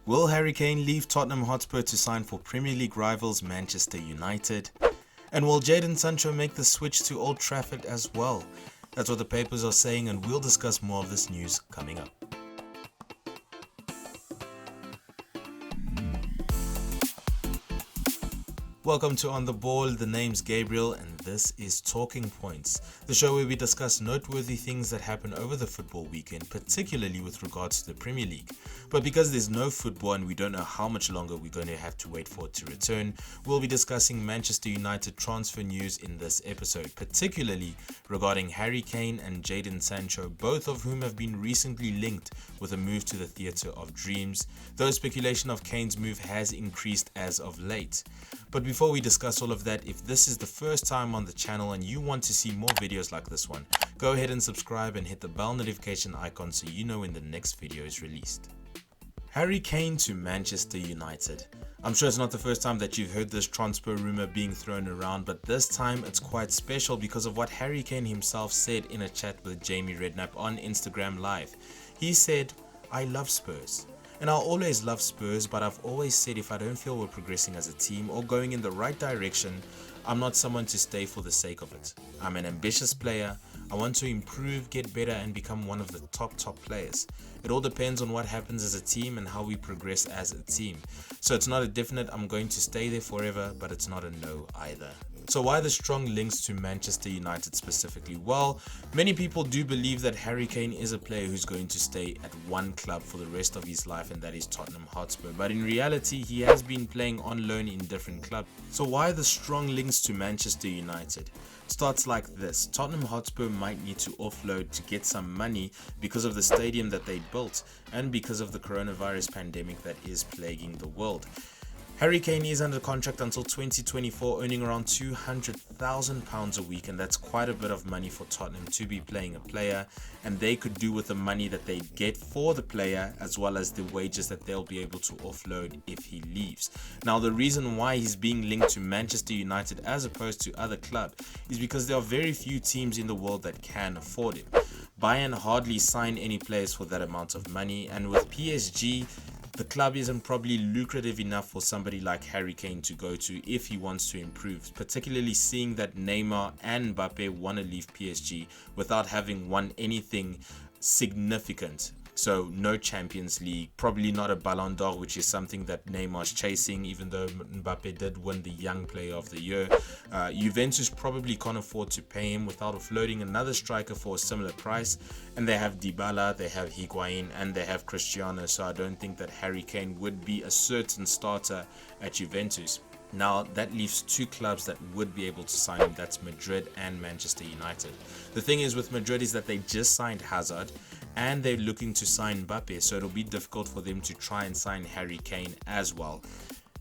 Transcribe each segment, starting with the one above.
Will Harry Kane leave Tottenham Hotspur to sign for Premier League rivals Manchester United? And will Jadon Sancho make the switch to Old Trafford as well? That's what the papers are saying, and we'll discuss more of this news coming up. Welcome to On The Ball. The name's Gabriel and this is Talking Points, the show where we discuss noteworthy things that happen over the football weekend, particularly with regards to the Premier League. But because there's no football and we don't know how much longer we're going to have to wait for it to return, we'll be discussing Manchester United transfer news in this episode, particularly regarding Harry Kane and Jadon Sancho, both of whom have been recently linked with a move to the Theatre of Dreams, though speculation of Kane's move has increased as of late. But before we discuss all of that, if this is the first time on the channel and you want to see more videos like this one, go ahead and subscribe and hit the bell notification icon so you know when the next video is released. Harry Kane to Manchester United. I'm sure it's not the first time that you've heard this transfer rumor being thrown around, but this time it's quite special because of what Harry Kane himself said in a chat with Jamie Redknapp on Instagram Live. He said, "I love Spurs. And I'll always love Spurs, but I've always said if I don't feel we're progressing as a team or going in the right direction, I'm not someone to stay for the sake of it. I'm an ambitious player. I want to improve, get better, and become one of the top players. It all depends on what happens as a team and how we progress as a team. So it's not a definite I'm going to stay there forever, but it's not a no either." So why the strong links to Manchester United specifically? Well, many people do believe that Harry Kane is a player who's going to stay at one club for the rest of his life, and that is Tottenham Hotspur. But in reality, he has been playing on loan in different clubs. So why the strong links to Manchester United? It starts like this. Tottenham Hotspur might need to offload to get some money because of the stadium that they built and because of the coronavirus pandemic that is plaguing the world. Harry Kane is under contract until 2024, earning around £200,000 a week, and that's quite a bit of money for Tottenham to be playing a player, and they could do with the money that they get for the player as well as the wages that they'll be able to offload if he leaves. Now, the reason why he's being linked to Manchester United as opposed to other clubs is because there are very few teams in the world that can afford him. Bayern hardly sign any players for that amount of money, and with PSG, the club isn't probably lucrative enough for somebody like Harry Kane to go to if he wants to improve, particularly seeing that Neymar and Mbappe want to leave PSG without having won anything significant. So no Champions League, probably not a Ballon d'Or, which is something that Neymar's chasing, even though Mbappe did win the Young Player of the Year. Juventus probably can't afford to pay him without offloading another striker for a similar price. And they have Dybala, they have Higuain, and they have Cristiano. So I don't think that Harry Kane would be a certain starter at Juventus. Now, that leaves two clubs that would be able to sign him. That's Madrid and Manchester United. The thing is with Madrid is that they just signed Hazard and they're looking to sign Mbappe, so it'll be difficult for them to try and sign Harry Kane as well.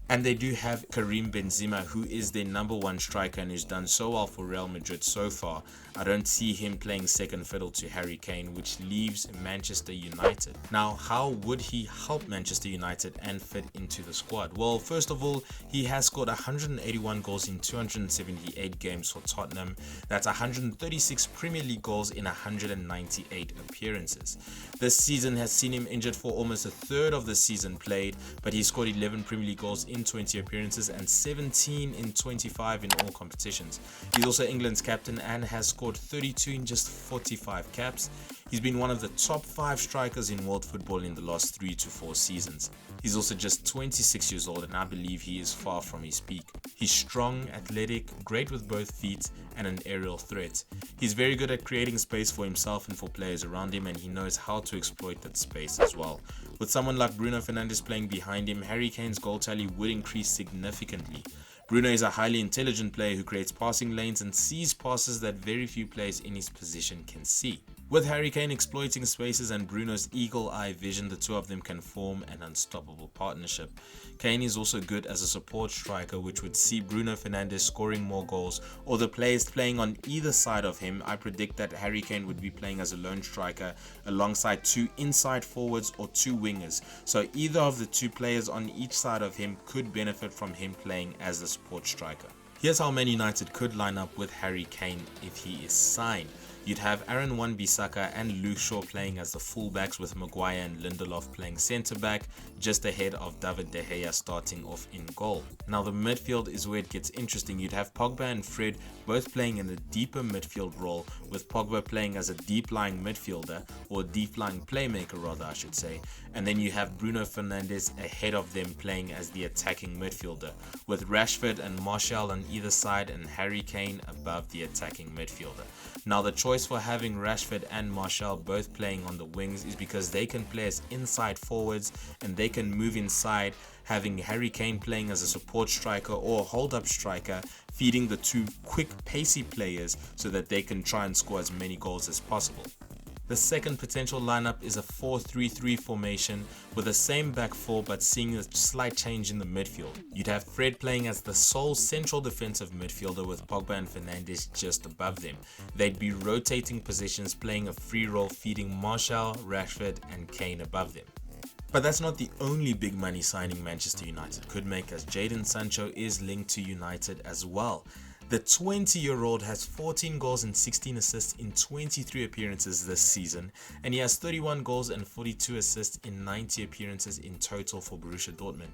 And they do have Karim Benzema, who is their number one striker and who's done so well for Real Madrid so far. I don't see him playing second fiddle to Harry Kane, which leaves Manchester United. Now, how would he help Manchester United and fit into the squad? Well, first of all, he has scored 181 goals in 278 games for Tottenham. That's 136 Premier League goals in 198 appearances. This season has seen him injured for almost a third of the season played, but he scored 11 Premier League goals in 20 appearances and 17 in 25 in all competitions. He's also England's captain and has scored 32 in just 45 caps. He's been one of the top 5 strikers in world football in the last 3 to 4 seasons. He's also just 26 years old, and I believe he is far from his peak. He's strong, athletic, great with both feet, and an aerial threat. He's very good at creating space for himself and for players around him, and he knows how to exploit that space as well. With someone like Bruno Fernandez playing behind him, Harry Kane's goal tally would increase significantly. Bruno is a highly intelligent player who creates passing lanes and sees passes that very few players in his position can see. With Harry Kane exploiting spaces and Bruno's eagle-eye vision, the two of them can form an unstoppable partnership. Kane is also good as a support striker, which would see Bruno Fernandes scoring more goals, or the players playing on either side of him. I predict that Harry Kane would be playing as a lone striker alongside 2 inside forwards or 2 wingers. So either of the 2 players on each side of him could benefit from him playing as a support striker. Here's how Man United could line up with Harry Kane if he is signed. You'd have Aaron Wan-Bissaka and Luke Shaw playing as the fullbacks, with Maguire and Lindelof playing centre-back, just ahead of David De Gea starting off in goal. Now the midfield is where it gets interesting. You'd have Pogba and Fred both playing in a deeper midfield role, with Pogba playing as a deep-lying midfielder, or deep-lying playmaker rather I should say, and then you have Bruno Fernandes ahead of them playing as the attacking midfielder, with Rashford and Martial on either side and Harry Kane above the attacking midfielder. Now the choice for having Rashford and Martial both playing on the wings is because they can play as inside forwards and they can move inside, having Harry Kane playing as a support striker or hold-up striker, feeding the two quick pacey players so that they can try and score as many goals as possible. The second potential lineup is a 4-3-3 formation with the same back four but seeing a slight change in the midfield. You'd have Fred playing as the sole central defensive midfielder with Pogba and Fernandes just above them. They'd be rotating positions, playing a free role, feeding Martial, Rashford and Kane above them. But that's not the only big money signing Manchester United could make, as Jadon Sancho is linked to United as well. The 20-year-old has 14 goals and 16 assists in 23 appearances this season, and he has 31 goals and 42 assists in 90 appearances in total for Borussia Dortmund.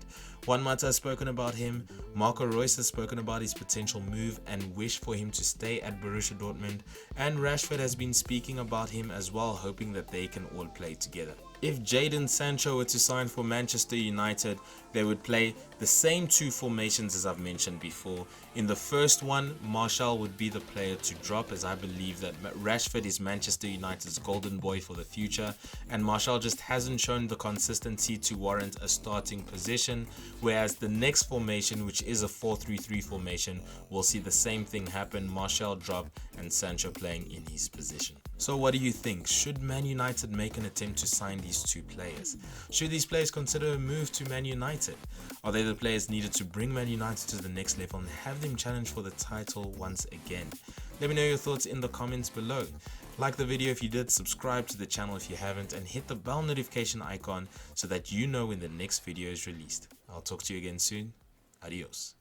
Juan Mata has spoken about him, Marco Reus has spoken about his potential move and wish for him to stay at Borussia Dortmund, and Rashford has been speaking about him as well, hoping that they can all play together. If Jadon Sancho were to sign for Manchester United, they would play the same two formations as I've mentioned before. In the first one, Martial would be the player to drop, as I believe that Rashford is Manchester United's golden boy for the future, and Martial just hasn't shown the consistency to warrant a starting position, whereas the next formation, which is a 4-3-3 formation, will see the same thing happen, Martial drop and Sancho playing in his position. So what do you think? Should Man United make an attempt to sign these two players? Should these players consider a move to Man United? Are they the players needed to bring Man United to the next level and have them challenge for the title once again? Let me know your thoughts in the comments below. Like the video if you did, subscribe to the channel if you haven't, and hit the bell notification icon so that you know when the next video is released. I'll talk to you again soon. Adios.